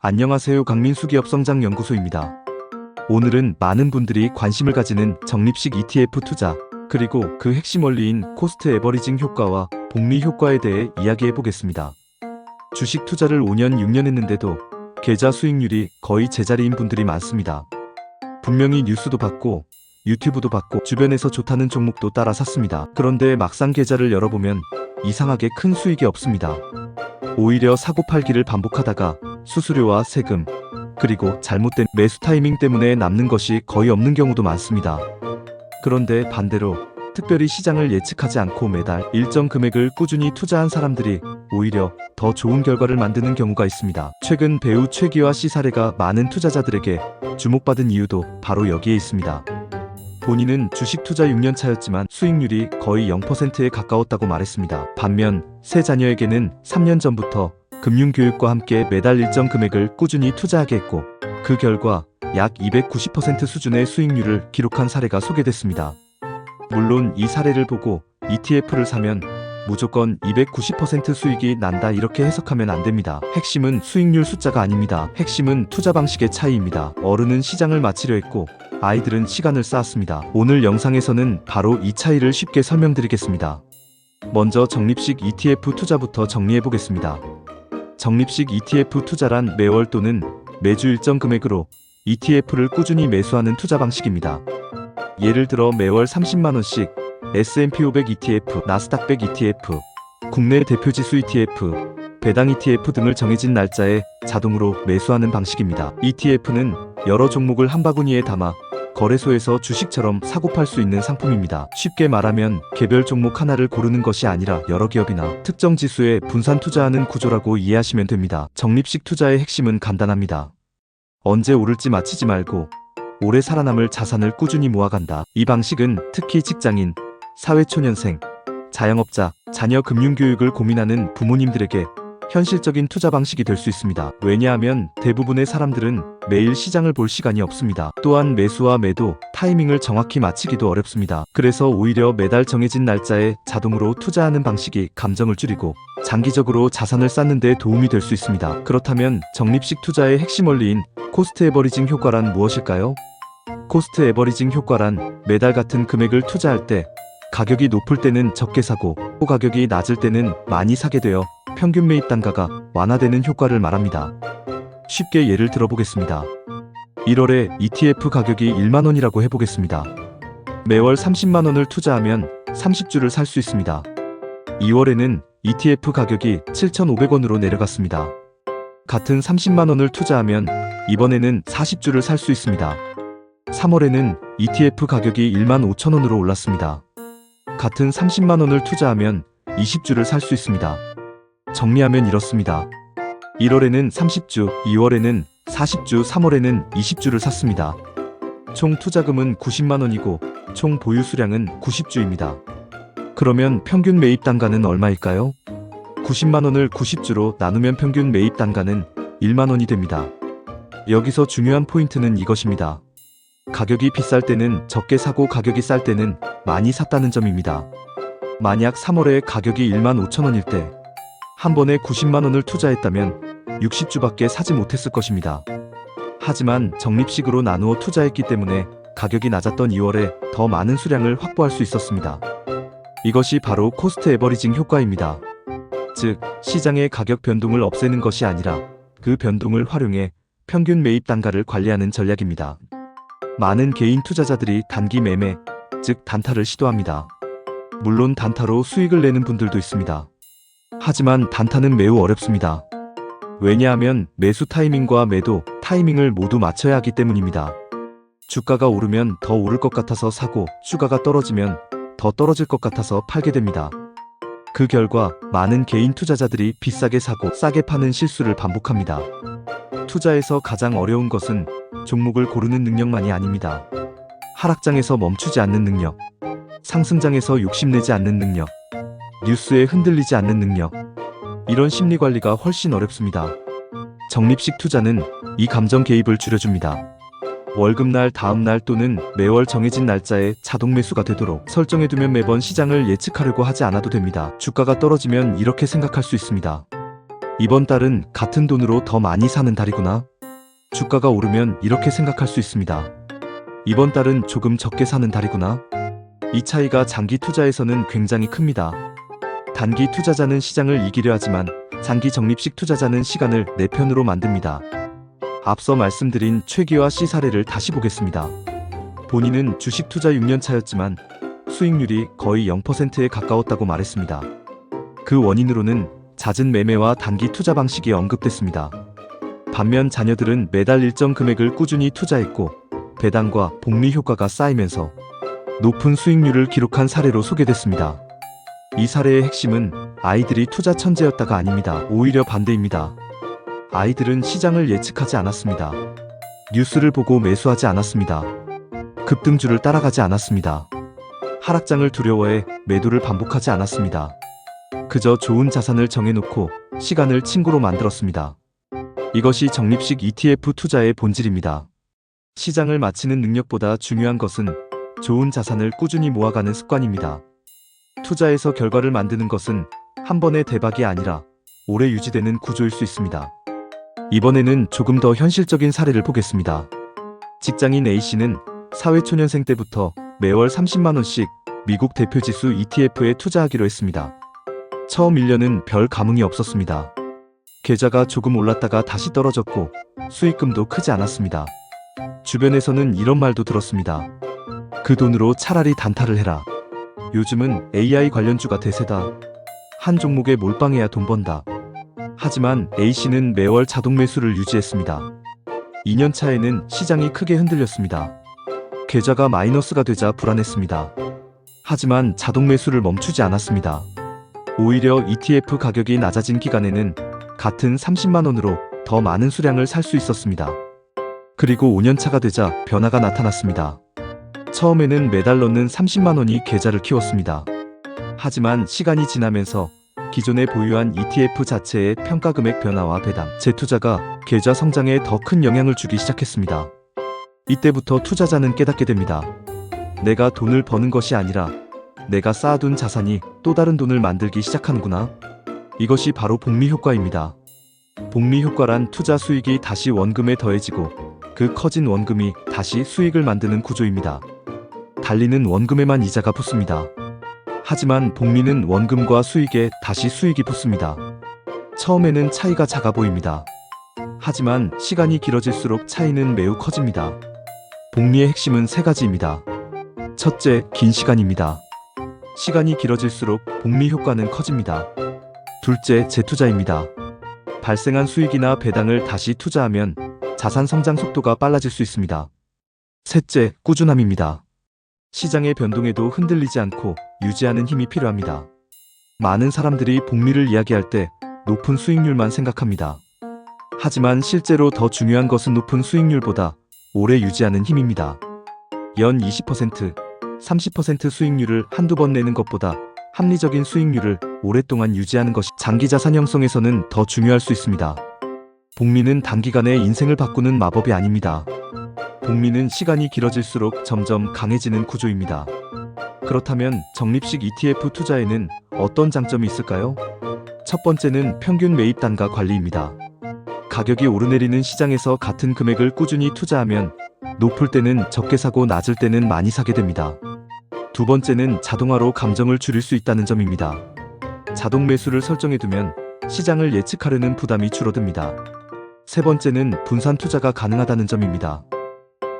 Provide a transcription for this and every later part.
안녕하세요. 강민수 기업성장연구소입니다. 오늘은 많은 분들이 관심을 가지는 적립식 ETF 투자, 그리고 그 핵심 원리인 코스트 에버리징 효과와 복리 효과에 대해 이야기해 보겠습니다. 주식 투자를 5년, 6년 했는데도 계좌 수익률이 거의 제자리인 분들이 많습니다. 분명히 뉴스도 봤고 유튜브도 봤고 주변에서 좋다는 종목도 따라 샀습니다. 그런데 막상 계좌를 열어보면 이상하게 큰 수익이 없습니다. 오히려 사고 팔기를 반복하다가 수수료와 세금, 그리고 잘못된 매수 타이밍 때문에 남는 것이 거의 없는 경우도 많습니다. 그런데 반대로 특별히 시장을 예측하지 않고 매달 일정 금액을 꾸준히 투자한 사람들이 오히려 더 좋은 결과를 만드는 경우가 있습니다. 최근 배우 최기화 씨 사례가 많은 투자자들에게 주목받은 이유도 바로 여기에 있습니다. 본인은 주식 투자 6년 차였지만 수익률이 거의 0%에 가까웠다고 말했습니다. 반면 세 자녀에게는 3년 전부터 금융교육과 함께 매달 일정 금액을 꾸준히 투자하게 했고 그 결과 약 290% 수준의 수익률을 기록한 사례가 소개됐습니다. 물론 이 사례를 보고 ETF를 사면 무조건 290% 수익이 난다 이렇게 해석하면 안 됩니다. 핵심은 수익률 숫자가 아닙니다. 핵심은 투자 방식의 차이입니다. 어른은 시장을 마치려 했고 아이들은 시간을 쌓았습니다. 오늘 영상에서는 바로 이 차이를 쉽게 설명드리겠습니다. 먼저 적립식 ETF 투자부터 정리해 보겠습니다. 적립식 ETF 투자란 매월 또는 매주 일정 금액으로 ETF를 꾸준히 매수하는 투자 방식입니다. 예를 들어 매월 30만원씩 S&P 500 ETF, 나스닥 100 ETF, 국내 대표지수 ETF, 배당 ETF 등을 정해진 날짜에 자동으로 매수하는 방식입니다. ETF는 여러 종목을 한 바구니에 담아 거래소에서 주식처럼 사고 팔 수 있는 상품입니다. 쉽게 말하면 개별 종목 하나를 고르는 것이 아니라 여러 기업이나 특정 지수에 분산 투자하는 구조라고 이해하시면 됩니다. 적립식 투자의 핵심은 간단합니다. 언제 오를지 맞히지 말고 오래 살아남을 자산을 꾸준히 모아간다. 이 방식은 특히 직장인, 사회초년생, 자영업자, 자녀 금융교육을 고민하는 부모님들에게 현실적인 투자 방식이 될 수 있습니다. 왜냐하면 대부분의 사람들은 매일 시장을 볼 시간이 없습니다. 또한 매수와 매도, 타이밍을 정확히 맞히기도 어렵습니다. 그래서 오히려 매달 정해진 날짜에 자동으로 투자하는 방식이 감정을 줄이고 장기적으로 자산을 쌓는 데 도움이 될 수 있습니다. 그렇다면 적립식 투자의 핵심 원리인 코스트 에버리징 효과란 무엇일까요? 코스트 에버리징 효과란 매달 같은 금액을 투자할 때 가격이 높을 때는 적게 사고 또 가격이 낮을 때는 많이 사게 되어 평균 매입 단가가 완화되는 효과를 말합니다. 쉽게 예를 들어보겠습니다. 1월에 ETF 가격이 1만원이라고 해보겠습니다. 매월 30만원을 투자하면 30주를 살 수 있습니다. 2월에는 ETF 가격이 7,500원으로 내려갔습니다. 같은 30만원을 투자하면 이번에는 40주를 살 수 있습니다. 3월에는 ETF 가격이 15,000원으로 올랐습니다. 같은 30만원을 투자하면 20주를 살 수 있습니다. 정리하면 이렇습니다. 1월에는 30주, 2월에는 40주, 3월에는 20주를 샀습니다. 총 투자금은 90만원이고 총 보유 수량은 90주입니다. 그러면 평균 매입 단가는 얼마일까요? 90만원을 90주로 나누면 평균 매입 단가는 1만원이 됩니다. 여기서 중요한 포인트는 이것입니다. 가격이 비쌀 때는 적게 사고 가격이 쌀 때는 많이 샀다는 점입니다. 만약 3월에 가격이 15,000원일 때 한 번에 90만원을 투자했다면 60주밖에 사지 못했을 것입니다. 하지만 적립식으로 나누어 투자했기 때문에 가격이 낮았던 2월에 더 많은 수량을 확보할 수 있었습니다. 이것이 바로 코스트 에버리징 효과입니다. 즉, 시장의 가격 변동을 없애는 것이 아니라 그 변동을 활용해 평균 매입 단가를 관리하는 전략입니다. 많은 개인 투자자들이 단기 매매, 즉 단타를 시도합니다. 물론 단타로 수익을 내는 분들도 있습니다. 하지만 단타는 매우 어렵습니다. 왜냐하면 매수 타이밍과 매도 타이밍을 모두 맞춰야 하기 때문입니다. 주가가 오르면 더 오를 것 같아서 사고 주가가 떨어지면 더 떨어질 것 같아서 팔게 됩니다. 그 결과 많은 개인 투자자들이 비싸게 사고 싸게 파는 실수를 반복합니다. 투자에서 가장 어려운 것은 종목을 고르는 능력만이 아닙니다. 하락장에서 멈추지 않는 능력, 상승장에서 욕심내지 않는 능력, 뉴스에 흔들리지 않는 능력, 이런 심리관리가 훨씬 어렵습니다. 적립식 투자는 이 감정 개입을 줄여줍니다. 월급날 다음날 또는 매월 정해진 날짜에 자동 매수가 되도록 설정해두면 매번 시장을 예측하려고 하지 않아도 됩니다. 주가가 떨어지면 이렇게 생각할 수 있습니다. 이번 달은 같은 돈으로 더 많이 사는 달이구나. 주가가 오르면 이렇게 생각할 수 있습니다. 이번 달은 조금 적게 사는 달이구나. 이 차이가 장기 투자에서는 굉장히 큽니다. 단기 투자자는 시장을 이기려 하지만 장기 적립식 투자자는 시간을 내 편으로 만듭니다. 앞서 말씀드린 최기화 씨 사례를 다시 보겠습니다. 본인은 주식 투자 6년 차였지만 수익률이 거의 0%에 가까웠다고 말했습니다. 그 원인으로는 잦은 매매와 단기 투자 방식이 언급됐습니다. 반면 자녀들은 매달 일정 금액을 꾸준히 투자했고 배당과 복리 효과가 쌓이면서 높은 수익률을 기록한 사례로 소개됐습니다. 이 사례의 핵심은 아이들이 투자 천재였다가 아닙니다. 오히려 반대입니다. 아이들은 시장을 예측하지 않았습니다. 뉴스를 보고 매수하지 않았습니다. 급등주를 따라가지 않았습니다. 하락장을 두려워해 매도를 반복하지 않았습니다. 그저 좋은 자산을 정해놓고 시간을 친구로 만들었습니다. 이것이 적립식 ETF 투자의 본질입니다. 시장을 맞히는 능력보다 중요한 것은 좋은 자산을 꾸준히 모아가는 습관입니다. 투자에서 결과를 만드는 것은 한 번의 대박이 아니라 오래 유지되는 구조일 수 있습니다. 이번에는 조금 더 현실적인 사례를 보겠습니다. 직장인 A씨는 사회초년생 때부터 매월 30만원씩 미국 대표지수 ETF에 투자하기로 했습니다. 처음 1년은 별 감흥이 없었습니다. 계좌가 조금 올랐다가 다시 떨어졌고 수익금도 크지 않았습니다. 주변에서는 이런 말도 들었습니다. 그 돈으로 차라리 단타를 해라. 요즘은 AI 관련주가 대세다. 한 종목에 몰빵해야 돈 번다. 하지만 A씨는 매월 자동 매수를 유지했습니다. 2년 차에는 시장이 크게 흔들렸습니다. 계좌가 마이너스가 되자 불안했습니다. 하지만 자동 매수를 멈추지 않았습니다. 오히려 ETF 가격이 낮아진 기간에는 같은 30만원으로 더 많은 수량을 살 수 있었습니다. 그리고 5년차가 되자 변화가 나타났습니다. 처음에는 매달 넣는 30만원이 계좌를 키웠습니다. 하지만 시간이 지나면서 기존에 보유한 ETF 자체의 평가금액 변화와 배당, 재투자가 계좌 성장에 더 큰 영향을 주기 시작했습니다. 이때부터 투자자는 깨닫게 됩니다. 내가 돈을 버는 것이 아니라 내가 쌓아둔 자산이 또 다른 돈을 만들기 시작하는구나. 이것이 바로 복리 효과입니다. 복리 효과란 투자 수익이 다시 원금에 더해지고 그 커진 원금이 다시 수익을 만드는 구조입니다. 달리는 원금에만 이자가 붙습니다. 하지만 복리는 원금과 수익에 다시 수익이 붙습니다. 처음에는 차이가 작아 보입니다. 하지만 시간이 길어질수록 차이는 매우 커집니다. 복리의 핵심은 세 가지입니다. 첫째, 긴 시간입니다. 시간이 길어질수록 복리 효과는 커집니다. 둘째, 재투자입니다. 발생한 수익이나 배당을 다시 투자하면 자산 성장 속도가 빨라질 수 있습니다. 셋째, 꾸준함입니다. 시장의 변동에도 흔들리지 않고 유지하는 힘이 필요합니다. 많은 사람들이 복리를 이야기할 때 높은 수익률만 생각합니다. 하지만 실제로 더 중요한 것은 높은 수익률보다 오래 유지하는 힘입니다. 연 20%, 30% 수익률을 한두 번 내는 것보다 합리적인 수익률을 오랫동안 유지하는 것이 장기 자산 형성에서는 더 중요할 수 있습니다. 복리는 단기간에 인생을 바꾸는 마법이 아닙니다. 복리는 시간이 길어질수록 점점 강해지는 구조입니다. 그렇다면 적립식 ETF 투자에는 어떤 장점이 있을까요? 첫 번째는 평균 매입 단가 관리입니다. 가격이 오르내리는 시장에서 같은 금액을 꾸준히 투자하면 높을 때는 적게 사고 낮을 때는 많이 사게 됩니다. 두 번째는 자동화로 감정을 줄일 수 있다는 점입니다. 자동 매수를 설정해두면 시장을 예측하려는 부담이 줄어듭니다. 세 번째는 분산 투자가 가능하다는 점입니다.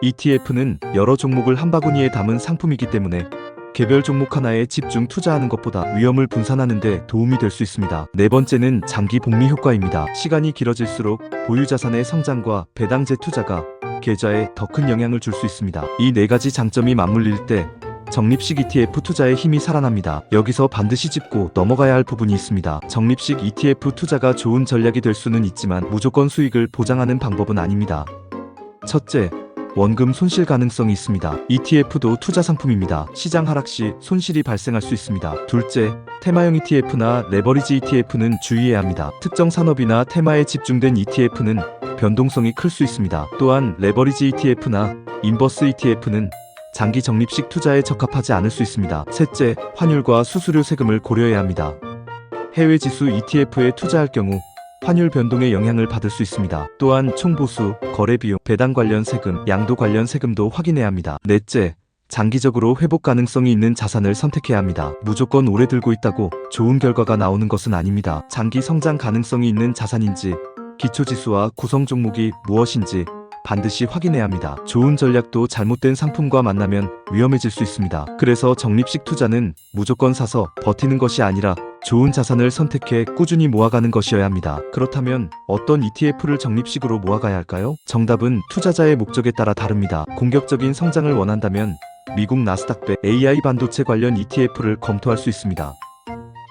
ETF는 여러 종목을 한 바구니에 담은 상품이기 때문에 개별 종목 하나에 집중 투자하는 것보다 위험을 분산하는 데 도움이 될 수 있습니다. 네 번째는 장기 복리 효과입니다. 시간이 길어질수록 보유 자산의 성장과 배당 재투자가 계좌에 더 큰 영향을 줄 수 있습니다. 이 네 가지 장점이 맞물릴 때 적립식 ETF 투자의 힘이 살아납니다. 여기서 반드시 짚고 넘어가야 할 부분이 있습니다. 적립식 ETF 투자가 좋은 전략이 될 수는 있지만 무조건 수익을 보장하는 방법은 아닙니다. 첫째, 원금 손실 가능성이 있습니다. ETF도 투자 상품입니다. 시장 하락 시 손실이 발생할 수 있습니다. 둘째, 테마형 ETF나 레버리지 ETF는 주의해야 합니다. 특정 산업이나 테마에 집중된 ETF는 변동성이 클 수 있습니다. 또한 레버리지 ETF나 인버스 ETF는 장기 적립식 투자에 적합하지 않을 수 있습니다. 셋째, 환율과 수수료 세금을 고려해야 합니다. 해외 지수 ETF에 투자할 경우 환율 변동의 영향을 받을 수 있습니다. 또한 총보수, 거래 비용, 배당 관련 세금, 양도 관련 세금도 확인해야 합니다. 넷째, 장기적으로 회복 가능성이 있는 자산을 선택해야 합니다. 무조건 오래 들고 있다고 좋은 결과가 나오는 것은 아닙니다. 장기 성장 가능성이 있는 자산인지, 기초지수와 구성 종목이 무엇인지 반드시 확인해야 합니다. 좋은 전략도 잘못된 상품과 만나면 위험해질 수 있습니다. 그래서 적립식 투자는 무조건 사서 버티는 것이 아니라 좋은 자산을 선택해 꾸준히 모아가는 것이어야 합니다. 그렇다면 어떤 ETF를 적립식으로 모아가야 할까요? 정답은 투자자의 목적에 따라 다릅니다. 공격적인 성장을 원한다면 미국 나스닥100 AI 반도체 관련 ETF를 검토할 수 있습니다.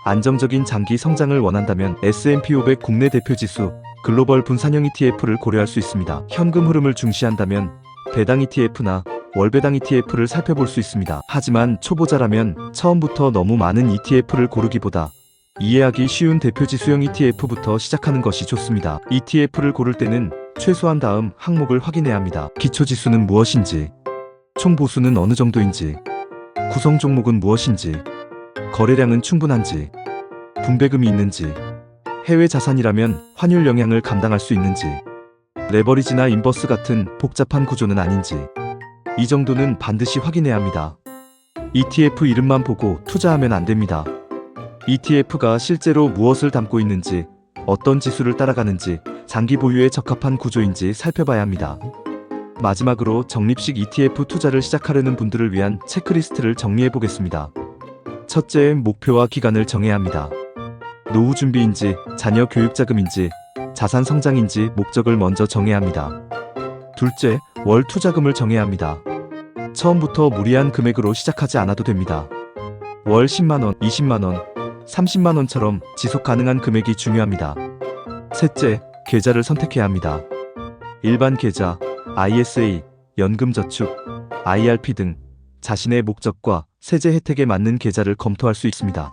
안정적인 장기 성장을 원한다면 S&P 500 국내 대표 지수, 글로벌 분산형 ETF를 고려할 수 있습니다. 현금 흐름을 중시한다면 배당 ETF나 월배당 ETF를 살펴볼 수 있습니다. 하지만 초보자라면 처음부터 너무 많은 ETF를 고르기보다 이해하기 쉬운 대표 지수형 ETF부터 시작하는 것이 좋습니다. ETF를 고를 때는 최소한 다음 항목을 확인해야 합니다. 기초지수는 무엇인지, 총보수는 어느 정도인지, 구성 종목은 무엇인지, 거래량은 충분한지, 분배금이 있는지, 해외 자산이라면 환율 영향을 감당할 수 있는지, 레버리지나 인버스 같은 복잡한 구조는 아닌지, 이 정도는 반드시 확인해야 합니다. ETF 이름만 보고 투자하면 안 됩니다. ETF가 실제로 무엇을 담고 있는지, 어떤 지수를 따라가는지, 장기 보유에 적합한 구조인지 살펴봐야 합니다. 마지막으로 적립식 ETF 투자를 시작하려는 분들을 위한 체크리스트를 정리해 보겠습니다. 첫째, 목표와 기간을 정해야 합니다. 노후 준비인지, 자녀 교육 자금인지, 자산 성장인지 목적을 먼저 정해야 합니다. 둘째, 월 투자금을 정해야 합니다. 처음부터 무리한 금액으로 시작하지 않아도 됩니다. 월 10만원, 20만원, 30만원처럼 지속 가능한 금액이 중요합니다. 셋째, 계좌를 선택해야 합니다. 일반 계좌, ISA, 연금저축, IRP 등 자신의 목적과 세제 혜택에 맞는 계좌를 검토할 수 있습니다.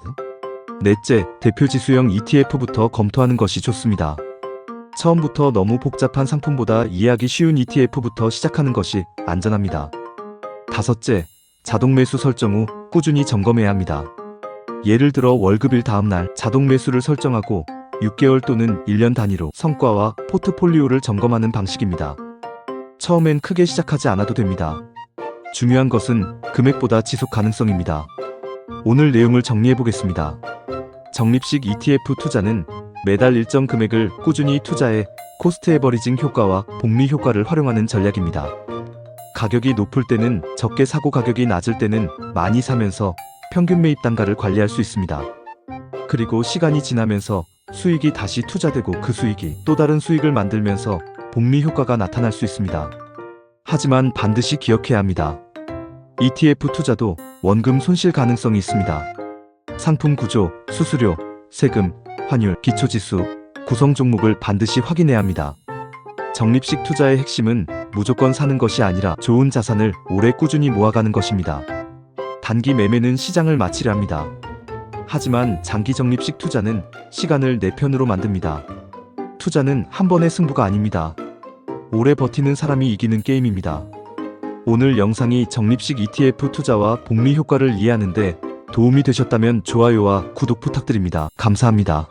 넷째, 대표지수형 ETF부터 검토하는 것이 좋습니다. 처음부터 너무 복잡한 상품보다 이해하기 쉬운 ETF부터 시작하는 것이 안전합니다. 다섯째, 자동 매수 설정 후 꾸준히 점검해야 합니다. 예를 들어 월급일 다음날 자동 매수를 설정하고 6개월 또는 1년 단위로 성과와 포트폴리오를 점검하는 방식입니다. 처음엔 크게 시작하지 않아도 됩니다. 중요한 것은 금액보다 지속 가능성입니다. 오늘 내용을 정리해 보겠습니다. 적립식 ETF 투자는 매달 일정 금액을 꾸준히 투자해 코스트 에버리징 효과와 복리 효과를 활용하는 전략입니다. 가격이 높을 때는 적게 사고 가격이 낮을 때는 많이 사면서 평균 매입 단가를 관리할 수 있습니다. 그리고 시간이 지나면서 수익이 다시 투자되고 그 수익이 또 다른 수익을 만들면서 복리 효과가 나타날 수 있습니다. 하지만 반드시 기억해야 합니다. ETF 투자도 원금 손실 가능성이 있습니다. 상품 구조, 수수료, 세금, 환율, 기초지수, 구성 종목을 반드시 확인해야 합니다. 적립식 투자의 핵심은 무조건 사는 것이 아니라 좋은 자산을 오래 꾸준히 모아가는 것입니다. 단기 매매는 시장을 마치려 합니다. 하지만 장기 적립식 투자는 시간을 내 편으로 만듭니다. 투자는 한 번의 승부가 아닙니다. 오래 버티는 사람이 이기는 게임입니다. 오늘 영상이 적립식 ETF 투자와 복리 효과를 이해하는 데 도움이 되셨다면 좋아요와 구독 부탁드립니다. 감사합니다.